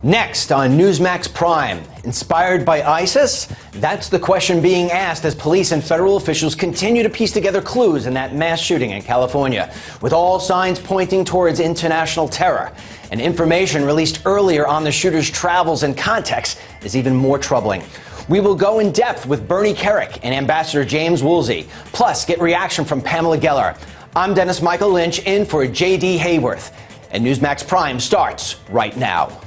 Next on Newsmax Prime, inspired by ISIS? That's the question being asked as police and federal officials continue to piece together clues in that mass shooting in California, with all signs pointing towards international terror. And information released earlier on the shooter's travels and context is even more troubling. We will go in depth with Bernie Kerik and Ambassador James Woolsey, plus get reaction from Pamela Geller. I'm Dennis Michael Lynch in for J.D. Hayworth, and Newsmax Prime starts right now.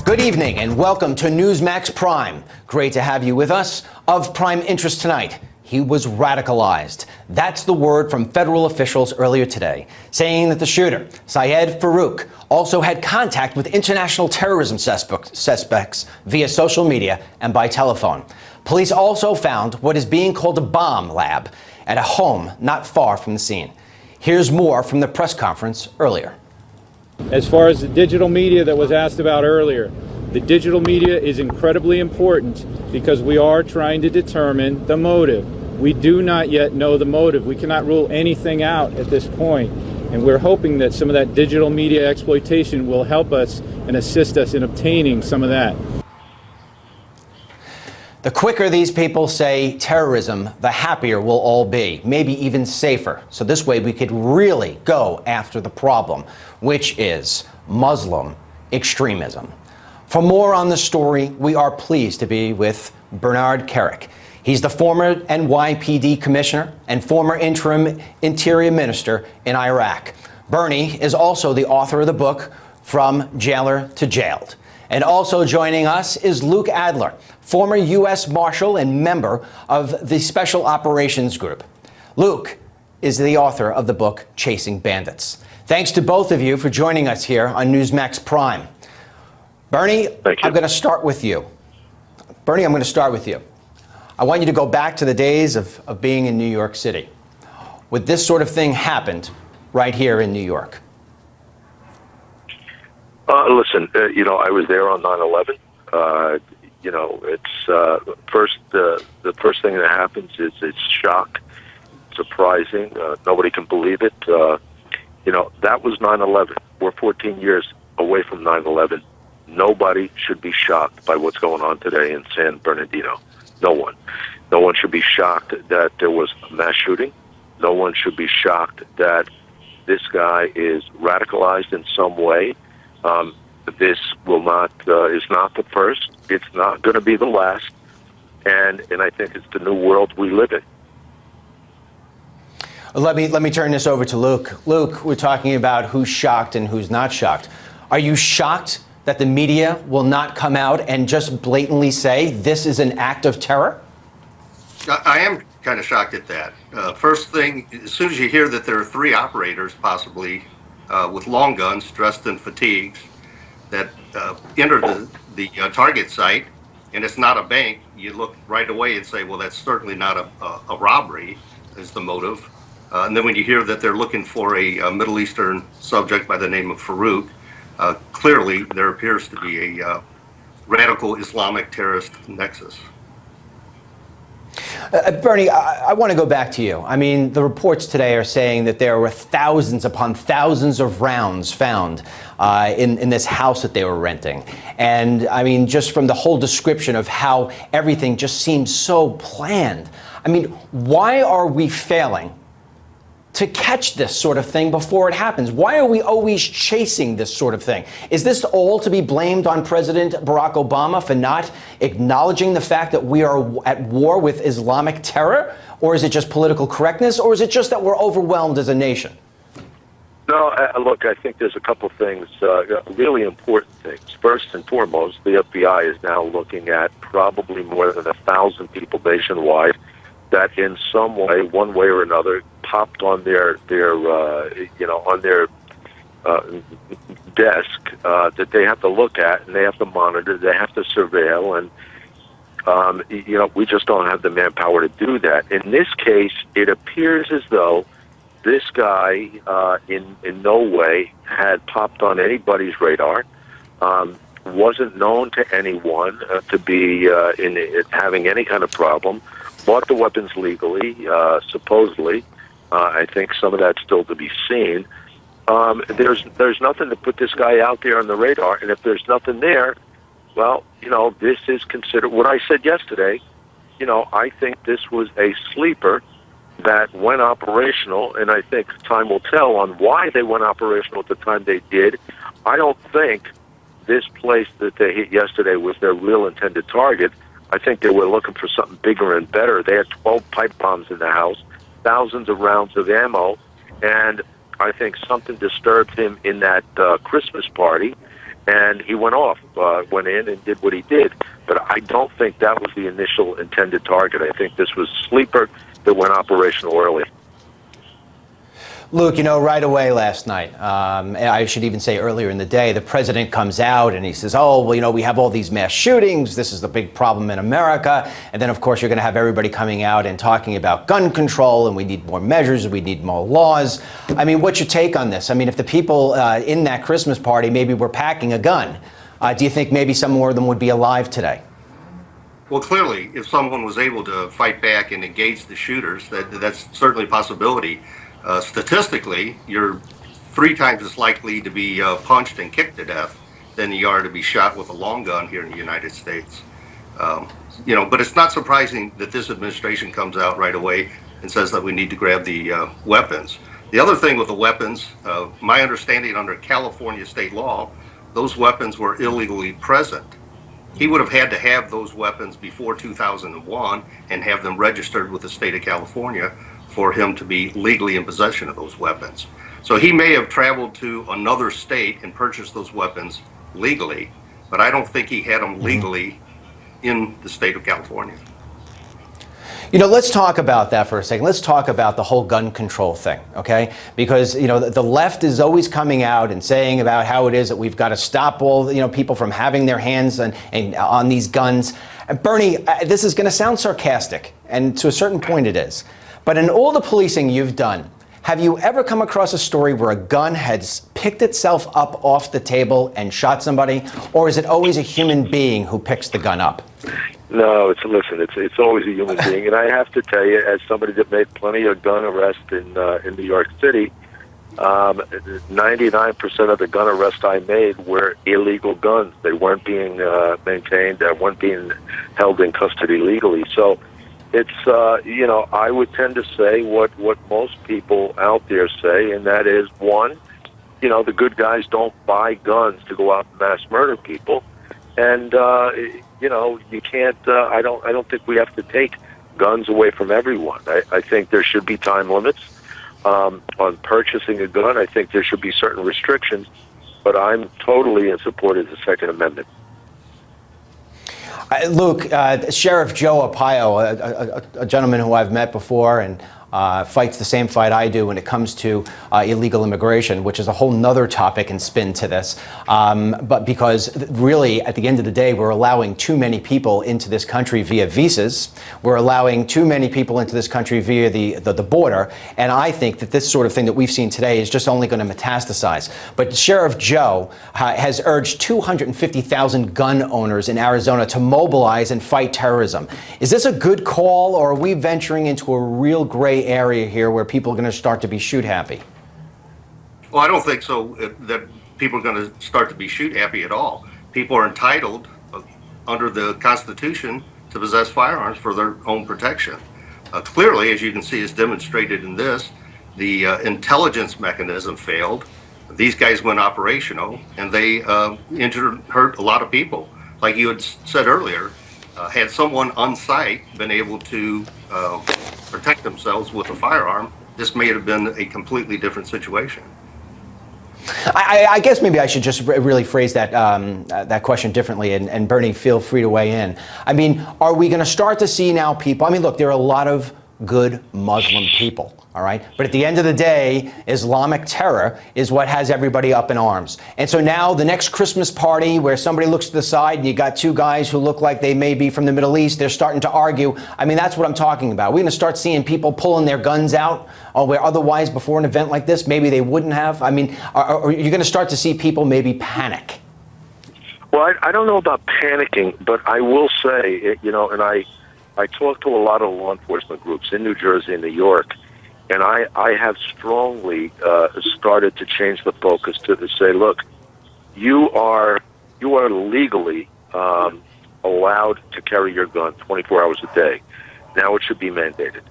Good evening and welcome to Newsmax Prime. Great to have you with us. Of prime interest tonight, he was radicalized. That's the word from federal officials earlier today, saying that the shooter, Syed Farook, also had contact with international terrorism suspects via social media and by telephone. Police also found what is being called a bomb lab at a home not far from the scene. Here's more from the press conference earlier. As far as the digital media that was asked about earlier, the digital media is incredibly important because we are trying to determine the motive. We do not yet know the motive. We cannot rule anything out at this point, and we're hoping that some of that digital media exploitation will help us and assist us in obtaining some of that. The quicker these people say terrorism, the happier we'll all be, maybe even safer. So this way we could really go after the problem, which is Muslim extremism. For more on the story, we are pleased to be with Bernard Kerik. He's the former NYPD commissioner and former interim interior minister in Iraq. Bernie is also the author of the book, From Jailer to Jailed. And also joining us is Luke Adler, former U.S. Marshal and member of the Special Operations Group. Luke is the author of the book, Chasing Bandits. Thanks to both of you for joining us here on Newsmax Prime. Bernie, I'm going to start with you. Bernie, I'm going to start with you. I want you to go back to the days of being in New York City. Would this sort of thing happened right here in New York? Listen, I was there on 9/11. It's the first thing that happens is it's shock, surprising. Nobody can believe it. That was 9/11. We're 14 years away from 9/11. Nobody should be shocked by what's going on today in San Bernardino. No one. No one should be shocked that there was a mass shooting. No one should be shocked that this guy is radicalized in some way. This is not the first. It's not going to be the last. And I think it's the new world we live in. Let me turn this over to Luke. Luke, we're talking about who's shocked and who's not shocked. Are you shocked that the media will not come out and just blatantly say this is an act of terror? I am kind of shocked at that. First thing, as soon as you hear that there are 3 operators possibly with long guns dressed in fatigues that entered the target site, and it's not a bank, you look right away and say, well, that's certainly not a robbery is the motive. And then when you hear that they're looking for a Middle Eastern subject by the name of Farook, clearly there appears to be a radical Islamic terrorist nexus. Bernie, I want to go back to you. I mean, the reports today are saying that there were thousands upon thousands of rounds found in this house that they were renting. And I mean, just from the whole description of how everything just seems so planned. I mean, why are we failing to catch this sort of thing before it happens? Why are we always chasing this sort of thing? Is this all to be blamed on President Barack Obama for not acknowledging the fact that we are at war with Islamic terror? Or is it just political correctness? Or is it just that we're overwhelmed as a nation? No, look, I think there's a couple things, really important things. First and foremost, the FBI is now looking at probably more than 1,000 people nationwide that in some way, one way or another, popped on their desk that they have to look at and they have to monitor, they have to surveil, and we just don't have the manpower to do that. In this case, it appears as though this guy in no way had popped on anybody's radar. wasn't known to anyone to be having any kind of problem, bought the weapons legally, supposedly. I think some of that's still to be seen. There's nothing to put this guy out there on the radar, and if there's nothing there, well, this is considered what I said yesterday. I think this was a sleeper that went operational, and I think time will tell on why they went operational at the time they did. I don't think this place that they hit yesterday was their real intended target. I think they were looking for something bigger and better. They had 12 pipe bombs in the house, thousands of rounds of ammo, and I think something disturbed him in that Christmas party, and he went off, went in and did what he did. But I don't think that was the initial intended target. I think this was a sleeper that went operational early. Luke, right away last night, I should even say earlier in the day, the president comes out and he says, oh, well, we have all these mass shootings. This is the big problem in America. And then, of course, you're going to have everybody coming out and talking about gun control, and we need more measures, we need more laws. I mean, what's your take on this? I mean, if the people in that Christmas party maybe were packing a gun, do you think maybe some more of them would be alive today? Well, clearly, if someone was able to fight back and engage the shooters, that's certainly a possibility. Statistically, you're 3 times as likely to be punched and kicked to death than you are to be shot with a long gun here in the United States. But it's not surprising that this administration comes out right away and says that we need to grab the weapons. The other thing with the weapons, my understanding under California state law, those weapons were illegally present. He would have had to have those weapons before 2001 and have them registered with the state of California for him to be legally in possession of those weapons. So he may have traveled to another state and purchased those weapons legally, but I don't think he had them legally in the state of California. Let's talk about that for a second. Let's talk about the whole gun control thing, okay? Because, the left is always coming out and saying about how it is that we've got to stop all, people from having their hands on these guns. And Bernie, this is going to sound sarcastic, and to a certain point it is. But in all the policing you've done, have you ever come across a story where a gun has picked itself up off the table and shot somebody? Or is it always a human being who picks the gun up? No, it's always a human being, and I have to tell you, as somebody that made plenty of gun arrests in New York City, 99% of the gun arrests I made were illegal guns. They weren't being maintained, they weren't being held in custody legally. So it's I would tend to say what most people out there say, and that is, one, the good guys don't buy guns to go out and mass murder people, and you can't. I don't think we have to take guns away from everyone. I think there should be time limits on purchasing a gun. I think there should be certain restrictions, but I'm totally in support of the Second Amendment. Luke, Sheriff Joe Arpaio, a gentleman who I've met before and fights the same fight I do when it comes to illegal immigration, which is a whole nother topic and spin to this. But because really, at the end of the day, we're allowing too many people into this country via visas. We're allowing too many people into this country via the border. And I think that this sort of thing that we've seen today is just only going to metastasize. But Sheriff Joe has urged 250,000 gun owners in Arizona to mobilize and fight terrorism. Is this a good call, or are we venturing into a real gray area here where people are going to start to be shoot happy? Well, I don't think so, that people are going to start to be shoot happy at all. People are entitled under the Constitution to possess firearms for their own protection. Clearly, as you can see, is demonstrated in this, the intelligence mechanism failed. These guys went operational, and they hurt a lot of people. Like you had said earlier, had someone on site been able to protect themselves with a firearm, this may have been a completely different situation. I guess maybe I should just really phrase that that question differently, and Bernie, feel free to weigh in. I mean, are we going to start to see now people? I mean, look, there are a lot of good Muslim people, all right? But at the end of the day, Islamic terror is what has everybody up in arms. And so now the next Christmas party where somebody looks to the side and you got two guys who look like they may be from the Middle East, they're starting to argue. I mean, that's what I'm talking about. We're going to start seeing people pulling their guns out where otherwise before an event like this, maybe they wouldn't have. I mean, are you going to start to see people maybe panic? Well, I don't know about panicking, but I will say, and I talk to a lot of law enforcement groups in New Jersey and New York, and I have strongly started to change the focus to say, look, you are legally allowed to carry your gun 24 hours a day. Now it should be mandated.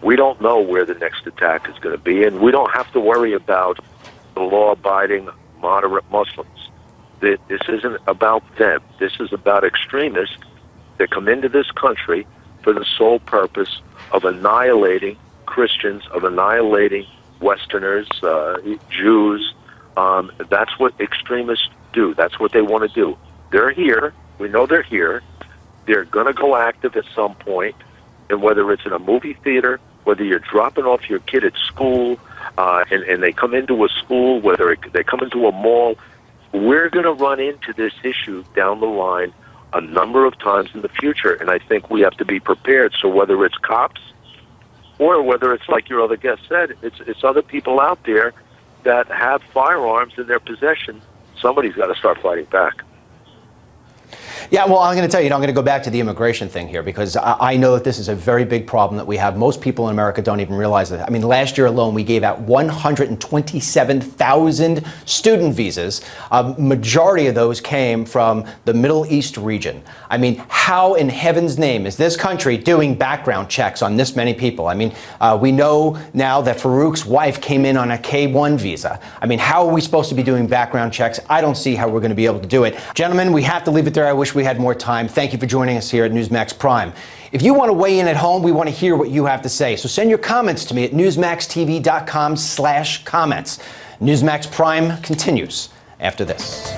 We don't know where the next attack is going to be, and we don't have to worry about the law-abiding, moderate Muslims. This isn't about them. This is about extremists that come into this country for the sole purpose of annihilating Christians, of annihilating Westerners, Jews. That's what extremists do. That's what they want to do. They're here. We know they're here. They're going to go active at some point, and whether it's in a movie theater, whether you're dropping off your kid at school, and they come into a school, whether they come into a mall, we're going to run into this issue down the line a number of times in the future, and I think we have to be prepared. So whether it's cops or whether it's like your other guest said, it's other people out there that have firearms in their possession, somebody's got to start fighting back. Yeah, well, I'm going to tell you, I'm going to go back to the immigration thing here because I know that this is a very big problem that we have. Most people in America don't even realize that. I mean, last year alone, we gave out 127,000 student visas. Majority of those came from the Middle East region. I mean, how in heaven's name is this country doing background checks on this many people? I mean, we know now that Farouk's wife came in on a K-1 visa. I mean, how are we supposed to be doing background checks? I don't see how we're going to be able to do it. Gentlemen, we have to leave it there. I wish we had more time. Thank you for joining us here at Newsmax Prime. If you want to weigh in at home, we want to hear what you have to say. So send your comments to me at newsmaxtv.com/comments. Newsmax Prime continues after this.